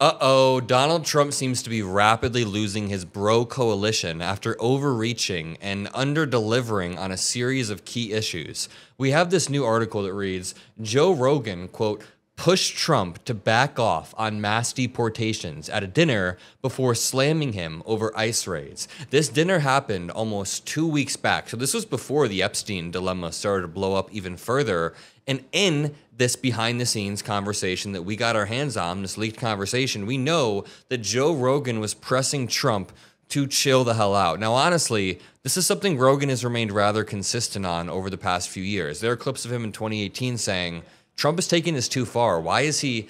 Uh-oh, Donald Trump seems to be rapidly losing his bro coalition after overreaching and under-delivering on a series of key issues. We have this new article that reads, Joe Rogan, quote, pushed Trump to back off on mass deportations at a dinner before slamming him over ICE raids. This dinner happened almost 2 weeks back, so this was before the Epstein dilemma started to blow up even further. And in this behind-the-scenes conversation that we got our hands on, this leaked conversation, we know that Joe Rogan was pressing Trump to chill the hell out. Now, honestly, this is something Rogan has remained rather consistent on over the past few years. There are clips of him in 2018 saying, Trump is taking this too far. Why is he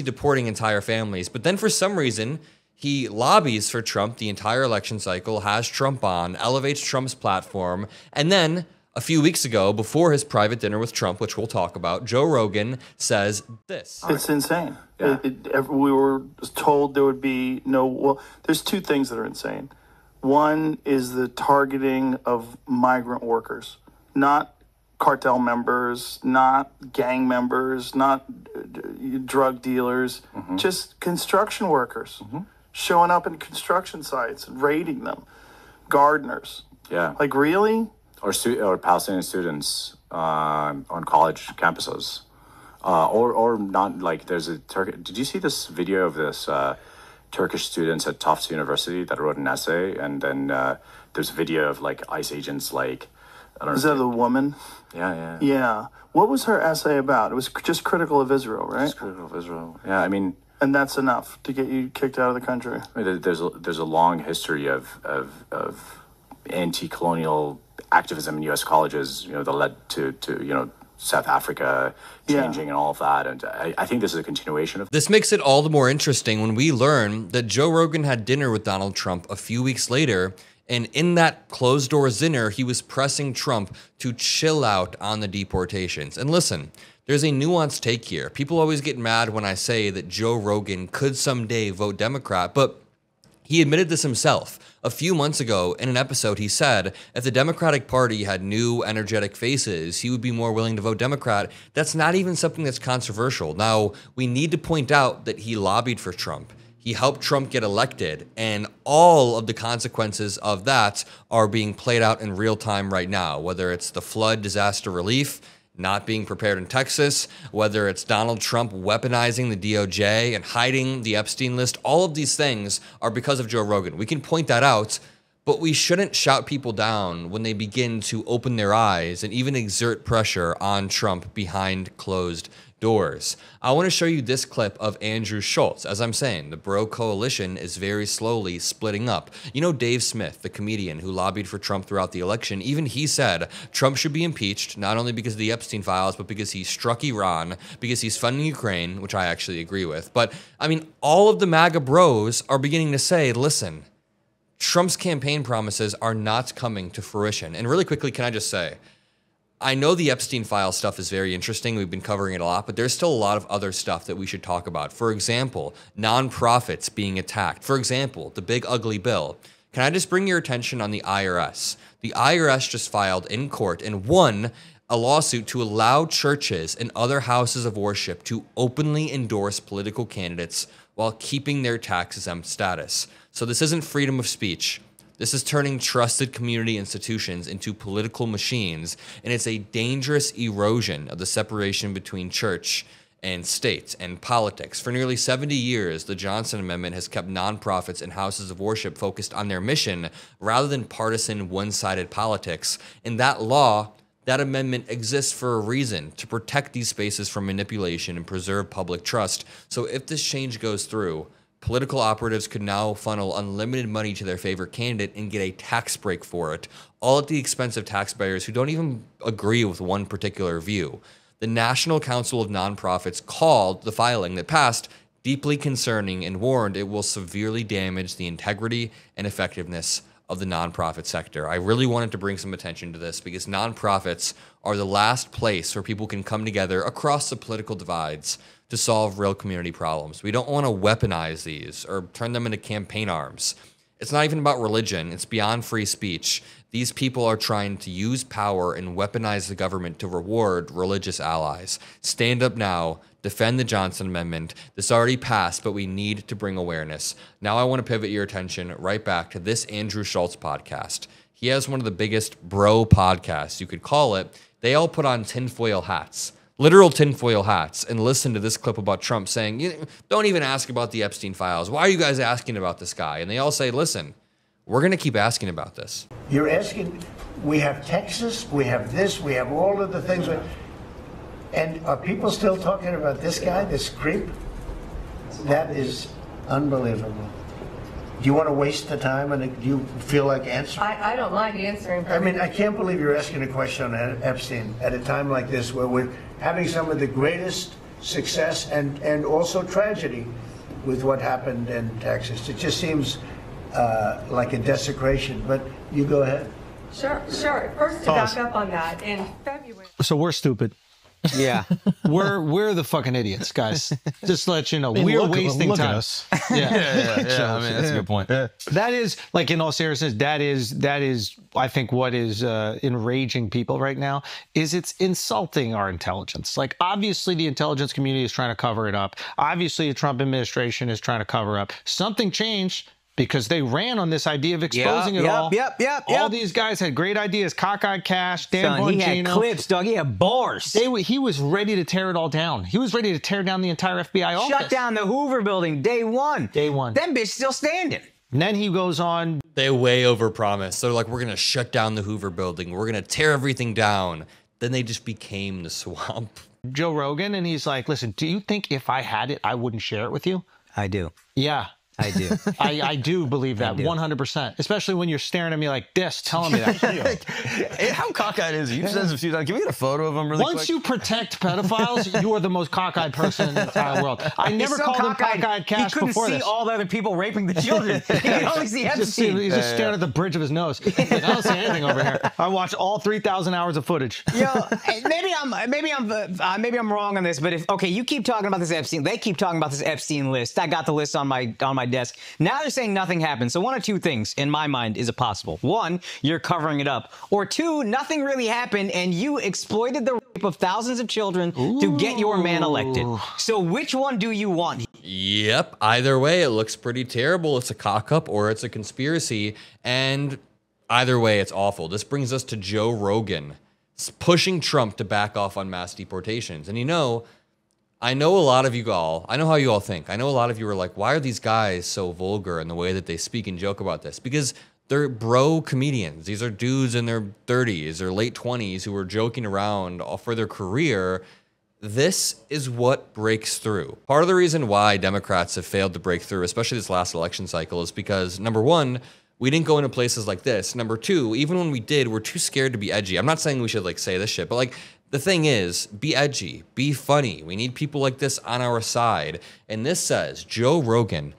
deporting entire families? But then for some reason, he lobbies for Trump the entire election cycle, has Trump on, elevates Trump's platform, and then a few weeks ago, before his private dinner with Trump, which we'll talk about, Joe Rogan says this. It's insane. Yeah. We were told there would be no... Well, there's two things that are insane. One is the targeting of migrant workers, not cartel members, not gang members, not drug dealers, just construction workers showing up in construction sites and raiding them, gardeners. Yeah. Like, really? Or Palestinian students on college campuses, or not. Like, there's a Did you see this video of this Turkish students at Tufts University that wrote an essay, and then there's a video of like ICE agents, like, I don't know. Is that the woman? Yeah. Yeah. What was her essay about? It was just critical of Israel, right? Just critical of Israel. Yeah, I mean. And that's enough to get you kicked out of the country. I mean, there's a long history of anti-colonial activism in U.S. colleges, that led to South Africa changing and all of that. And I think this is a continuation of... This makes it all the more interesting when we learn that Joe Rogan had dinner with Donald Trump a few weeks later, and in that closed-doors dinner, he was pressing Trump to chill out on the deportations. And listen, there's a nuanced take here. People always get mad when I say that Joe Rogan could someday vote Democrat, but he admitted this himself. A few months ago, in an episode, he said if the Democratic Party had new, energetic faces, he would be more willing to vote Democrat. That's not even something that's controversial. Now, we need to point out that he lobbied for Trump. He helped Trump get elected, and all of the consequences of that are being played out in real time right now, whether it's the flood disaster relief, not being prepared in Texas, whether it's Donald Trump weaponizing the DOJ and hiding the Epstein list. All of these things are because of Joe Rogan. We can point that out, but we shouldn't shout people down when they begin to open their eyes and even exert pressure on Trump behind closed doors. I want to show you this clip of Andrew Schultz. As I'm saying, the bro coalition is very slowly splitting up. You know Dave Smith, the comedian who lobbied for Trump throughout the election, even he said Trump should be impeached, not only because of the Epstein files, but because he struck Iran, because he's funding Ukraine, which I actually agree with. But, I mean, all of the MAGA bros are beginning to say, listen, Trump's campaign promises are not coming to fruition. And really quickly, can I just say, I know the Epstein file stuff is very interesting. We've been covering it a lot, but there's still a lot of other stuff that we should talk about. For example, nonprofits being attacked. For example, the big ugly bill. Can I just bring your attention on the IRS? The IRS just filed in court and won a lawsuit to allow churches and other houses of worship to openly endorse political candidates while keeping their tax-exempt status. So this isn't freedom of speech. This is turning trusted community institutions into political machines, and it's a dangerous erosion of the separation between church and state and politics. For nearly 70 years, the Johnson Amendment has kept nonprofits and houses of worship focused on their mission rather than partisan, one-sided politics. And that law, that amendment exists for a reason, to protect these spaces from manipulation and preserve public trust. So if this change goes through, political operatives could now funnel unlimited money to their favorite candidate and get a tax break for it, all at the expense of taxpayers who don't even agree with one particular view. The National Council of Nonprofits called the filing that passed deeply concerning and warned it will severely damage the integrity and effectiveness of the nonprofit sector. I really wanted to bring some attention to this because nonprofits are the last place where people can come together across the political divides to solve real community problems. We don't want to weaponize these or turn them into campaign arms. It's not even about religion. It's beyond free speech. These people are trying to use power and weaponize the government to reward religious allies. Stand up now. Defend the Johnson Amendment. This already passed, but we need to bring awareness. Now I want to pivot your attention right back to this Andrew Schulz podcast. He has one of the biggest bro podcasts, you could call it. They all put on tinfoil hats. Literal tinfoil hats, and listen to this clip about Trump saying, don't even ask about the Epstein files. Why are you guys asking about this guy? And they all say, listen, we're going to keep asking about this. You're asking, we have Texas, we have this, we have all of the things. And are people still talking about this guy, this creep? That is unbelievable. Do you want to waste the time, and do you feel like answering? I don't mind answering. I mean, I can't believe you're asking a question on Epstein at a time like this, where we're having some of the greatest success and also tragedy with what happened in Texas. It just seems like a desecration, but you go ahead. Sure. First, to back up on that, in February. So we're stupid. Yeah, we're the fucking idiots, guys. Just to let you know, I mean, we're wasting look time. At us. Yeah. I mean, that's a good point. That is, like, in all seriousness, that is, I think, what is enraging people right now is it's insulting our intelligence. Like, obviously, the intelligence community is trying to cover it up. Obviously, the Trump administration is trying to cover up. Something changed. Because they ran on this idea of exposing it all. All these guys had great ideas. Cockeyed Cash, Dan Bongino. He had clips, dog. He had bars. He was ready to tear it all down. He was ready to tear down the entire FBI office. Shut down the Hoover building day one. Them bitch still standing. And then he goes on. They way overpromised. They're like, we're going to shut down the Hoover building. We're going to tear everything down. Then they just became the swamp. Joe Rogan, and he's like, listen, do you think if I had it, I wouldn't share it with you? I do. Yeah. I do. I do believe that 100%, especially when you're staring at me like this, telling me that. How cockeyed is he? You've said this a few times. Can we get a photo of him really quick? Once you protect pedophiles, you are the most cockeyed person in the entire world. I never called him cockeyed Cash before this. He couldn't see all the other people raping the children. He could only see Epstein. He's just staring at the bridge of his nose. Like, I don't see anything over here. I watched all 3,000 hours of footage. Yo, maybe I'm wrong on this, but if you keep talking about this Epstein, they keep talking about this Epstein list. I got the list on my desk. Now they're saying nothing happened. So one of two things, in my mind, is it possible. One, you're covering it up. Or two, nothing really happened, and you exploited the rape of thousands of children to get your man elected. So which one do you want? Yep. Either way, it looks pretty terrible. It's a cock-up or it's a conspiracy. And either way, it's awful. This brings us to Joe Rogan pushing Trump to back off on mass deportations. And I know a lot of you all, I know how you all think. I know a lot of you are like, why are these guys so vulgar in the way that they speak and joke about this? Because they're bro comedians. These are dudes in their 30s or late 20s who are joking around for their career. This is what breaks through. Part of the reason why Democrats have failed to break through, especially this last election cycle, is because, number one, we didn't go into places like this. Number two, even when we did, we're too scared to be edgy. I'm not saying we should say this shit, but the thing is, be edgy, be funny. We need people like this on our side. And this says Joe Rogan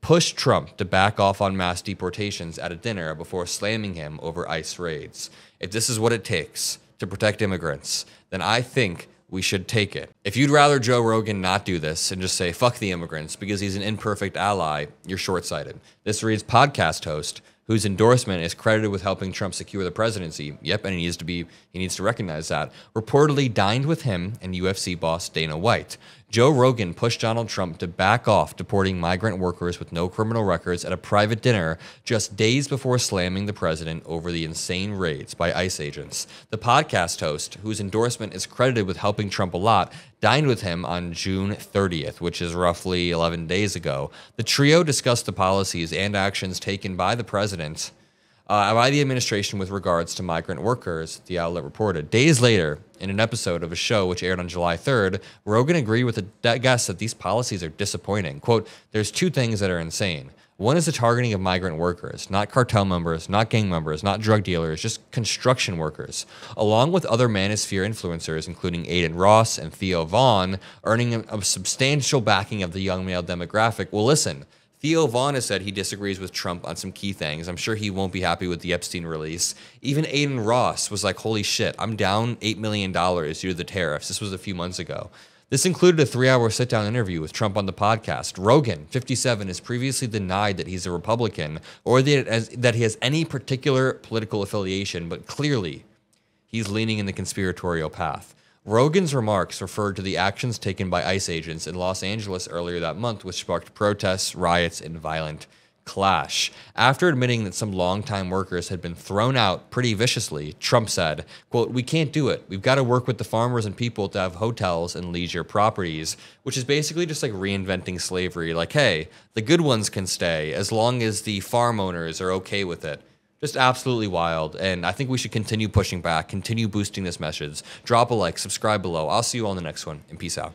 pushed Trump to back off on mass deportations at a dinner before slamming him over ICE raids. If this is what it takes to protect immigrants, then I think we should take it. If you'd rather Joe Rogan not do this and just say, fuck the immigrants because he's an imperfect ally, you're short-sighted. This reads podcast host, whose endorsement is credited with helping Trump secure the presidency. Yep, and he needs to recognize that. Reportedly dined with him and UFC boss Dana White. Joe Rogan pushed Donald Trump to back off deporting migrant workers with no criminal records at a private dinner just days before slamming the president over the insane raids by ICE agents. The podcast host, whose endorsement is credited with helping Trump a lot, dined with him on June 30th, which is roughly 11 days ago. The trio discussed the policies and actions taken by the president, by the administration with regards to migrant workers, the outlet reported. Days later, in an episode of a show which aired on July 3rd, Rogan agreed with the guest that these policies are disappointing. Quote, there's two things that are insane. One is the targeting of migrant workers, not cartel members, not gang members, not drug dealers, just construction workers, along with other manosphere influencers, including Aiden Ross and Theo Vaughn, earning a substantial backing of the young male demographic. Well, listen, Theo Vaughn has said he disagrees with Trump on some key things. I'm sure he won't be happy with the Epstein release. Even Aiden Ross was like, holy shit, I'm down $8 million due to the tariffs. This was a few months ago. This included a 3-hour sit-down interview with Trump on the podcast. Rogan, 57, has previously denied that he's a Republican or that he has any particular political affiliation, but clearly he's leaning in the conspiratorial path. Rogan's remarks referred to the actions taken by ICE agents in Los Angeles earlier that month, which sparked protests, riots, and violent clash. After admitting that some longtime workers had been thrown out pretty viciously, Trump said, quote, "We can't do it. We've got to work with the farmers and people to have hotels and leisure properties," which is basically just like reinventing slavery. Like, hey, the good ones can stay as long as the farm owners are okay with it. Just absolutely wild. And I think we should continue pushing back, continue boosting this message. Drop a like, subscribe below. I'll see you on the next one, and peace out.